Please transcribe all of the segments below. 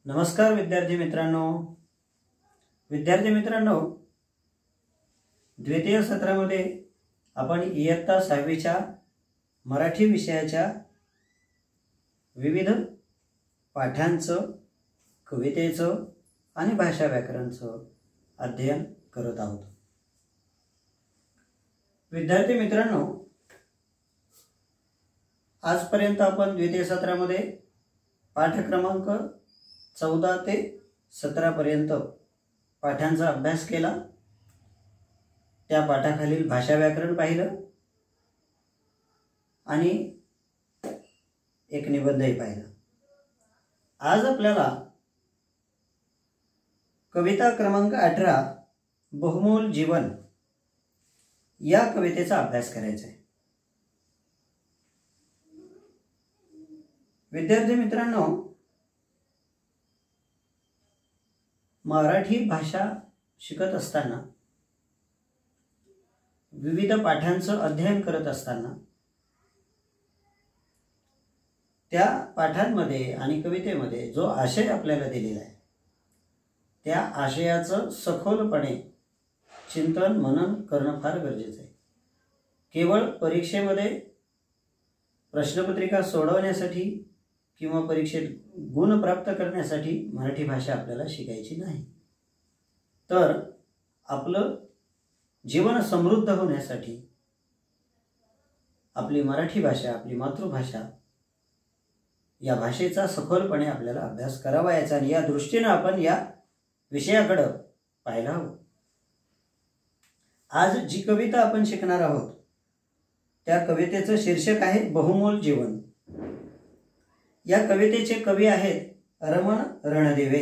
नमस्कार विद्यार्थी मित्रांनो, द्वितीय सत्रामध्ये आपण इयत्ता 6वीच्या मराठी विषयाच्या विविध पाठांचं, कवितेचं आणि भाषा व्याकरणचं अध्ययन करत आहोत। विद्यार्थी मित्रांनो, आजपर्यंत आपण द्वितीय सत्रामध्ये पाठ क्रमांक 14 ते 17 पर्यंत पाठांचा अभ्यास केला। त्या पाठाखालील भाषा व्याकरण पाहिलं आणि एक निबंधही पाहिला। आज आपल्याला कविता क्रमांक 18 बहुमोल जीवन या कवितेचा अभ्यास करायचा आहे। विद्यार्थी मित्रांनो, मराठी भाषा शिकत असताना, विविध पाठांचं अध्ययन करत असताना, त्या पाठांमध्ये आणि कवितेमध्ये जो आशय आपल्याला दिलेला आहे त्या आशयाचं सखोलपणे चिंतन मनन करणं फार गरजेचं आहे। केवळ परीक्षेमध्ये प्रश्नपत्रिका सोडवण्यासाठी किंवा परीक्षेत गुण प्राप्त करण्यासाठी मराठी भाषा आपल्याला शिकायची नाही, तर आपलं जीवन समृद्ध होण्यासाठी आपली मराठी भाषा, आपली मातृभाषा, या भाषेचा सखोलपणे आपल्याला अभ्यास करावा याचा आणि या दृष्टीने आपण या विषयाकडे पाहायला हवं। आज जी कविता आपण शिकणार आहोत त्या कवितेचं शीर्षक आहे बहुमोल जीवन। या कवितेचे कवी आहेत रमण रणदिवे।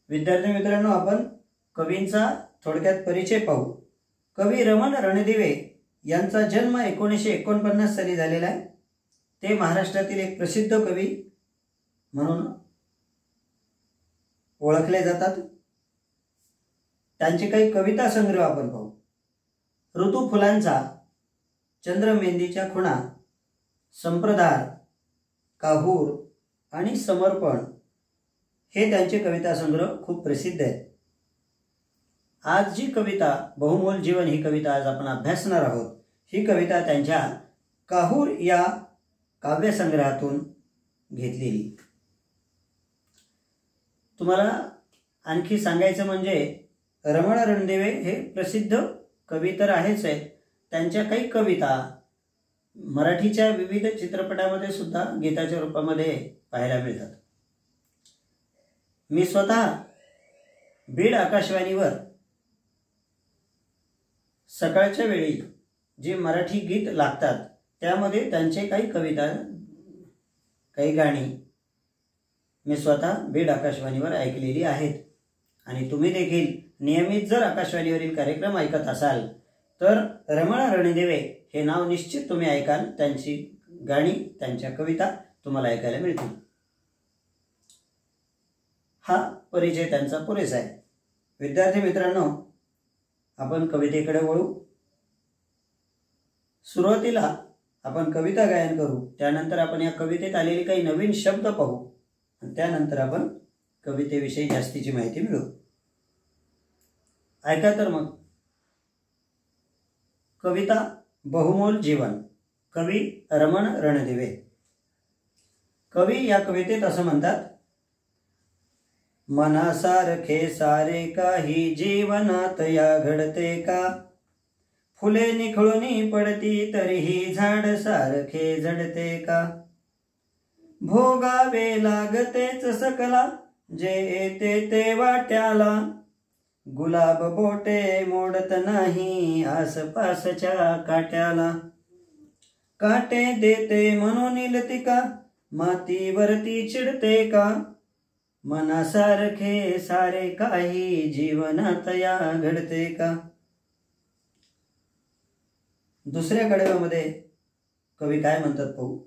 विद्यार्थी मित्रांनो, आपण कवींचा थोडक्यात परिचय पाहू। कवी रमण रणदिवे यांचा जन्म 1949 साली झालेला आहे। ते महाराष्ट्रातील एक प्रसिद्ध कवी म्हणून ओळखले जातात। त्यांचे काही कविता संग्रह आपण पाहू। ऋतू फुलांचा, चंद्र मेहंदीच्या खुणा, संप्रदाय, काहूर आणि समर्पण हे त्यांचे कविता संग्रह खूप प्रसिद्ध आहेत। आज जी कविता बहुमोल जीवन ही कविता आज आपण अभ्यासणार आहोत, ही कविता त्यांच्या काहूर या काव्यसंग्रहातून घेतलेली। तुम्हाला आणखी सांगायचं म्हणजे रमण रणदिवे हे प्रसिद्ध कवी तर आहेच आहेत, त्यांच्या काही कविता मराठीच्या विविध चित्रपटामध्ये सुद्धा गीताच्या रूपामध्ये पाहायला मिळतात। मी स्वतः बीड आकाशवाणीवर सकाळच्या वेळी जे मराठी गीत लागतात त्यामध्ये त्यांचे काही कविता, काही गाणी मी स्वतः बीड आकाशवाणीवर ऐकलेली आहेत। आणि तुम्ही देखील नियमित जर आकाशवाणीवरील कार्यक्रम ऐकत असाल तर रमण रणदिवे हे नाव निश्चित तुम्ही ऐकाल। त्यांची गाणी, त्यांच्या कविता तुम्हाला ऐकायला मिळतील। हा परिचय त्यांचा पुरेसा आहे। विद्यार्थी मित्रांनो, आपण कवितेकडे वळू। सुरुवातीला आपण कविता गायन करू, त्यानंतर आपण या कवितेत आलेले काही नवीन शब्द पाहू आणि त्यानंतर आपण कवितेविषयी जास्तीची माहिती मिळवू। ऐका तर मग। कविता बहुमोल जीवन, कवी रमण रणदिवे। कवी या कवितेत असं म्हणतात, मनासारखे सारे काही जीवनात या घडते का, फुले निखळून पडती तरीही झाड सारखे झडते का, भोगावे लागतेच सकला जे येते ते वाट्याला, गुलाब बोटे मोडत नाही आसपासच्या काट्याला, काटे देते म्हणून लतिका मातीवरती चिडते का, मनासारखे सारे काही जीवनात या घडते का। दुसऱ्या कडव्यामध्ये कवी काय म्हणतात पाहू।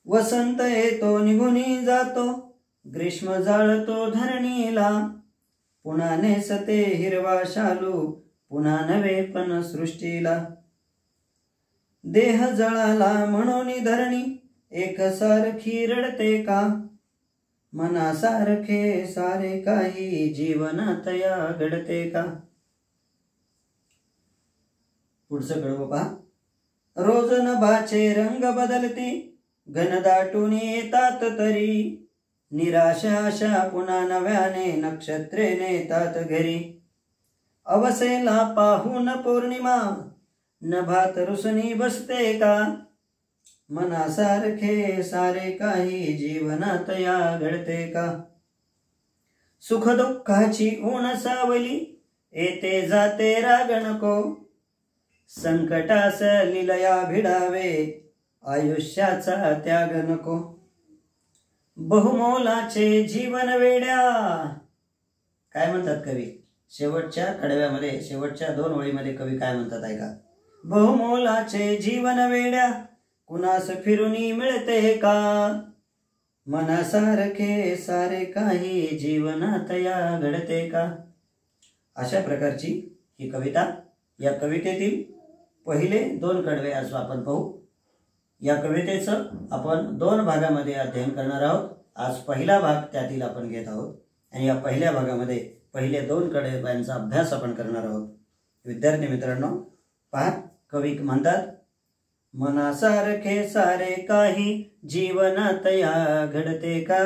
वसंत येतो निघून जातो, ग्रीष्म जाळतो धरणीला, पुन्हा नेसते हिरवा शालू पुन्हा नवे पण सृष्टीला, देह जळाला म्हणून धरणी एकसारखी रडते का, मनासारखे सारे काही जीवनात या घडते का. पुढचं कडवं पहा. रोज नभाचे रंग बदलते, घन दाटून येतात तरी, निराशा आशा पुन्हा नव्याने नक्षत्रे नेतात घरी. अवसेला पाहून पौर्णिमा नभात रुसणी बसते का, मनासारखे सारे काही जीवनात या घडते का. सुख दुःखाची ऊन सावली येते जाते राग नको, संकटास लिलया भिडावे आयुष्याचा त्याग नको. बहुमोलाचे जीवन वेड्या. काय म्हणतात कवी शेवटच्या कडव्यामध्ये, शेवटच्या 2 ओळीमध्ये कवी काय म्हणतात ऐका. बहुमोलाचे जीवन वेड्या कुणास फिरूनी मिळते का, मनासारखे सारे काही जीवनात या घडते का. अशा प्रकारची ही कविता. या कवितेतील पहिले 2 कडवे आज आपण पाहू. या कवितेचं आपण 2 भागामध्ये अध्ययन करणार आहोत. आज पहिला भाग त्यातील आपण घेत आहोत आणि या पहिल्या भागामध्ये पहिले 2 कडव्यांचा अभ्यास आपण करणार आहोत. विद्यार्थी मित्रांनो पहा, कवी म्हणतात मनासारखे सारे काही जीवनात या घडते का,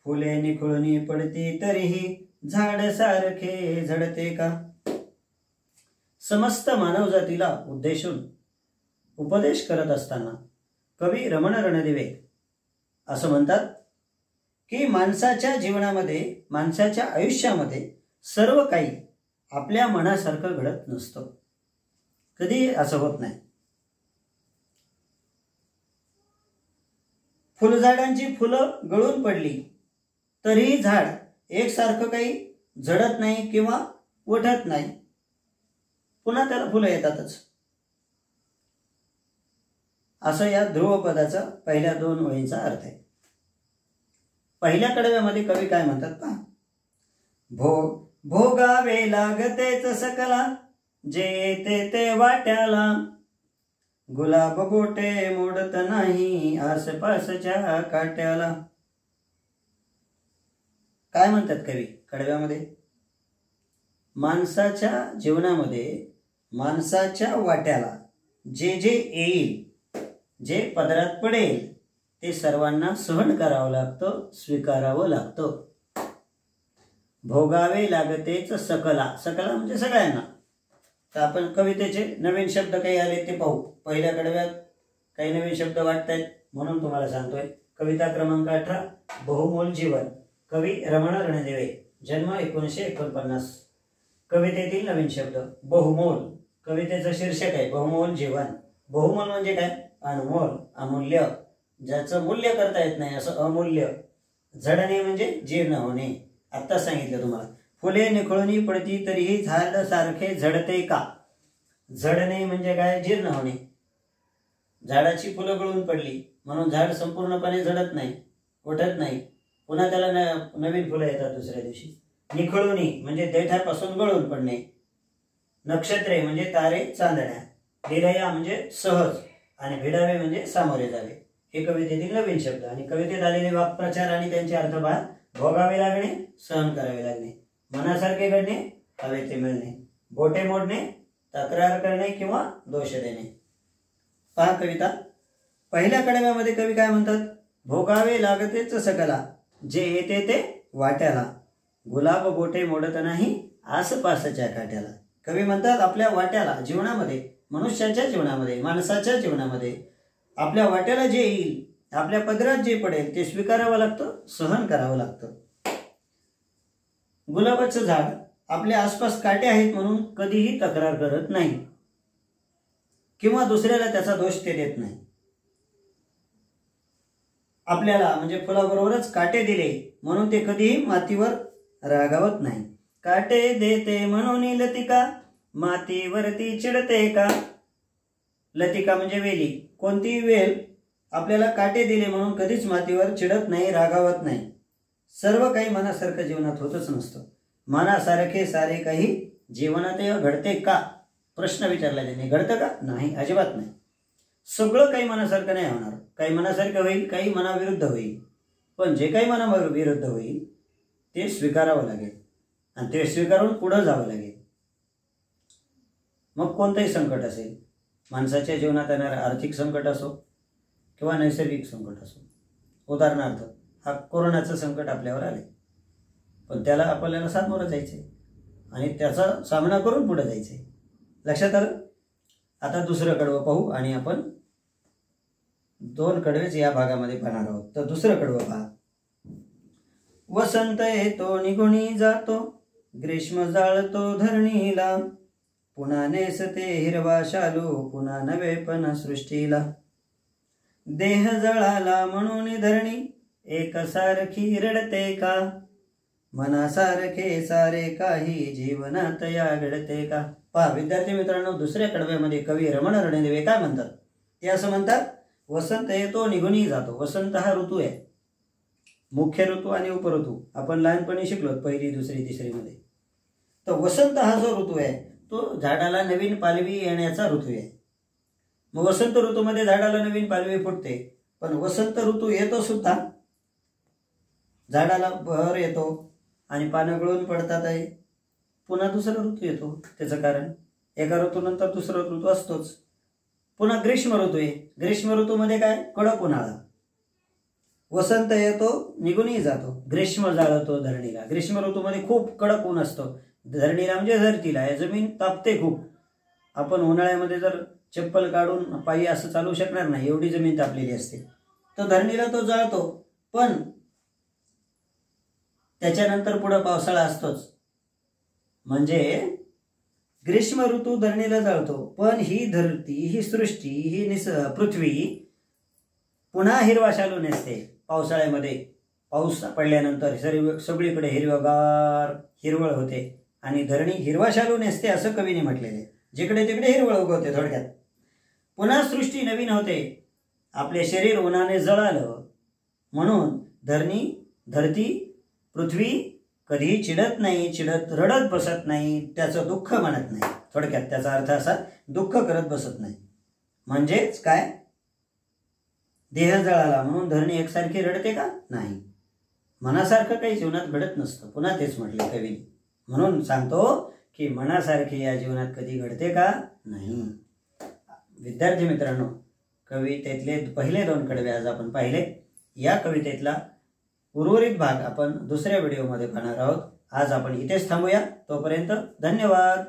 फुले निखळून पडती तरीही झाड सारखे झडते का. समस्त मानवजातीला उद्देशून उपदेश करत असताना कवी रमण रणदिवे असं म्हणतात की माणसाच्या जीवनामध्ये, माणसाच्या आयुष्यामध्ये सर्व काही आपल्या मनासारखं घडत नसतं. कधी असं होत नाही. फुलझाडांची फुलं गळून पडली तरीही झाड एकसारखं काही झडत नाही किंवा उठत नाही, पुन्हा त्याला फुलं येतातच. असं या ध्रुवपदाचा पहिल्या 2 ओळींचा अर्थ आहे. पहिल्या कडव्यामध्ये कवी काय म्हणतात पहा. भोगावे लागतेच सकला, जे येते ते वाट्याला, गुलाब बोटे मोडत नाही आसपासच्या काट्याला. काय म्हणतात कवी कडव्यामध्ये. माणसाच्या जीवनामध्ये माणसाच्या वाट्याला जे जे येईल, जे पदरात पडेल ते सर्वांना सहन करावं लागतं, स्वीकारावं लागतं. भोगावे लागतेच सकला. सकला म्हणजे सगळ्यांना. तर आपण कवितेचे नवीन शब्द काही आले ते पाहू. पहिल्या कडव्यात काही नवीन शब्द वाटतायत म्हणून तुम्हाला सांगतोय. कविता क्रमांक 18 बहुमोल जीवन. कवी रमण रणदिवे. जन्म 1949. कवितेतील नवीन शब्द बहुमोल. कवितेचं शीर्षक आहे बहुमोल जीवन. बहुमोल म्हणजे काय. अनमोल, अमूल्य, ज्याचं मूल्य करता येत नाही असं अमूल्य. झडणे म्हणजे जीर्ण होणे. आत्ता सांगितलं तुम्हाला. फुले निखळून पडती तरीही झाड सारखे झडते का. झडणे म्हणजे काय. जीर्ण होणे. झाडाची फुलं गळून पडली म्हणून झाड संपूर्णपणे झडत नाही, उठत नाही, पुन्हा त्याला नवीन फुलं येतात दुसऱ्या दिवशी. निखळून म्हणजे देठापासून गळून पडणे. नक्षत्रे म्हणजे तारे चांदण्या. लिलया म्हणजे सहज आणि भिडावे म्हणजे सामोरे जावे. हे कवितेतील नवीन शब्द. आणि कवितेत आलेले वाक्प्रचार आणि त्यांचे अर्थभार. भोगावे लागणे, सहन करावे लागणे, मनासारखे घडणे, हवे ते मिळणे, बोटे मोडणे, तक्रार करणे किंवा दोष देणे. पहा कविता. पहिल्या कडव्यामध्ये कवी काय म्हणतात. भोगावे लागतेच सकला, जे येते ते वाट्याला, गुलाब बोटे मोडत नाही आसपासच्या काट्याला. कवी म्हणतात आपल्या वाट्याला, जीवनामध्ये, मनुष्याच्या जीवनामध्ये, माणसाच्या जीवनामध्ये आपल्या वाट्याला जे येईल, आपल्या पदरात जे पडेल ते स्वीकारावं लागतं, सहन करावं लागतं. गुलाबाचं झाड आपल्या आसपास काटे आहेत म्हणून कधीही तक्रार करत नाही किंवा दुसऱ्याला त्याचा दोष ते देत नाही. आपल्याला म्हणजे फुलाबरोबरच काटे दिले म्हणून ते कधीही मातीवर रागावत नाही. काटे देते म्हणून लतिका, मातीवरती चिडते का. लतिका म्हणजे वेली. कोणती वेल आपल्याला काटे दिले म्हणून कधीच मातीवर चिडत नाही, रागावत नाही. सर्व काही मनासारखं जीवनात होतच नसतं. मनासारखे सारे काही जीवनात घडते का. प्रश्न विचारला त्यांनी. घडतं का. नाही, अजिबात नाही. सगळं काही मनासारखं नाही होणार. काही मनासारखं होईल, काही मनाविरुद्ध होईल. पण जे काही मनाविरुद्ध होईल ते स्वीकारावं लागेल आणि ते स्वीकारून पुढं जावं लागेल. मग कोणतंही संकट असेल, माणसाच्या जीवनात येणारं आर्थिक संकट असो किंवा नैसर्गिक संकट असो. उदाहरणार्थ हा कोरोनाचं संकट आपल्यावर आले, पण त्याला आपल्याला सामोरं जायचे आणि त्याचा सामना करून पुढे जायचे. लक्षात आलं? आता दुसरं कडवं पाहू आणि आपण 2 कडवेच या भागामध्ये पाहणार आहोत. तर दुसरं कडवं पहा. वसंत येतो निघुणी जातो, ग्रीष्म जाळतो धरणीला, पुन्हा नेसते हिरवा शालू, पुन्हा नवेपण सृष्टीला. देह जळाला म्हणून धरणी एकसारखी रडते का, मनासारखे सारे काही जीवनात या घडते का. पहा विद्यार्थी मित्रांनो, दुसऱ्या कडव्यामध्ये कवी रमण रणदिवे काय म्हणतात? ते असं म्हणतात, वसंत येतो निघूनही जातो. वसंत हा ऋतू आहे, मुख्य ऋतू आणि उपऋतू आपण लहानपणी शिकलो 1ली, 2री, 3री मध्ये. तर वसंत हा जो ऋतू आहे तो झाडाला नवीन पालवी येण्याचा ऋतू आहे. मग वसंत ऋतूमध्ये झाडाला नवीन पालवी फुटते, पण वसंत ऋतू येतो सुद्धा, झाडाला बहर येतो आणि पानं गळून पडतात आहे. पुन्हा दुसरा ऋतू येतो. त्याचं कारण एका ऋतूनंतर दुसरा ऋतू असतोच. पुन्हा ग्रीष्म ऋतू आहे. ग्रीष्म ऋतूमध्ये काय? कडक उन्हाळा. वसंत येतो निघूनही जातो, ग्रीष्म जाळतो धरणीला. ग्रीष्म ऋतूमध्ये खूप कडक ऊन असतं. धरणीला म्हणजे धरतीला, जमीन तापते खूप. आपण उन्हाळ्यामध्ये जर चप्पल काढून पायी असं चालू शकणार नाही, एवढी जमीन तापलेली असते. तर धरणीला तो जाळतो, पण त्याच्यानंतर पुढे पावसाळा असतोच. म्हणजे ग्रीष्म ऋतू धरणीला जाळतो, पण ही धरती, ही सृष्टी, ही पृथ्वी पुन्हा हिरवा शालू नेसते पावसाळ्यामध्ये. पाऊस पडल्यानंतर सगळीकडे हिरवगार हिरवळ होते आणि धरणी हिरवा शालू नेसते असं कवीने म्हटलेले. जिकडे तिकडे हिरवळ उगवते. थोडक्यात पुन्हा सृष्टी नवीन होते. आपले शरीर उन्हाने जळालं म्हणून धरती, पृथ्वी कधीही चिडत नाही, रडत बसत नाही, त्याचं दुःख म्हणत नाही. थोडक्यात त्याचा अर्थ असा, दुःख करत बसत नाही. म्हणजेच काय? देह जळाला म्हणून धरणी एकसारखी रडते का? नाही. मनासारखं काही जीवनात घडत नसतं. पुन्हा तेच म्हटले कवीने. म्हणून सांगतो की मनासारखे या जीवनात कधी घडते का? नाही. विद्यार्थी मित्रांनो, कवितेतले पहिले 2 कडवे आज आपण पाहिले. या कवितेतला उर्वरित भाग आपण दुसऱ्या व्हिडिओमध्ये पाहणार आहोत. आज आपण इथेच थांबूया. तोपर्यंत धन्यवाद.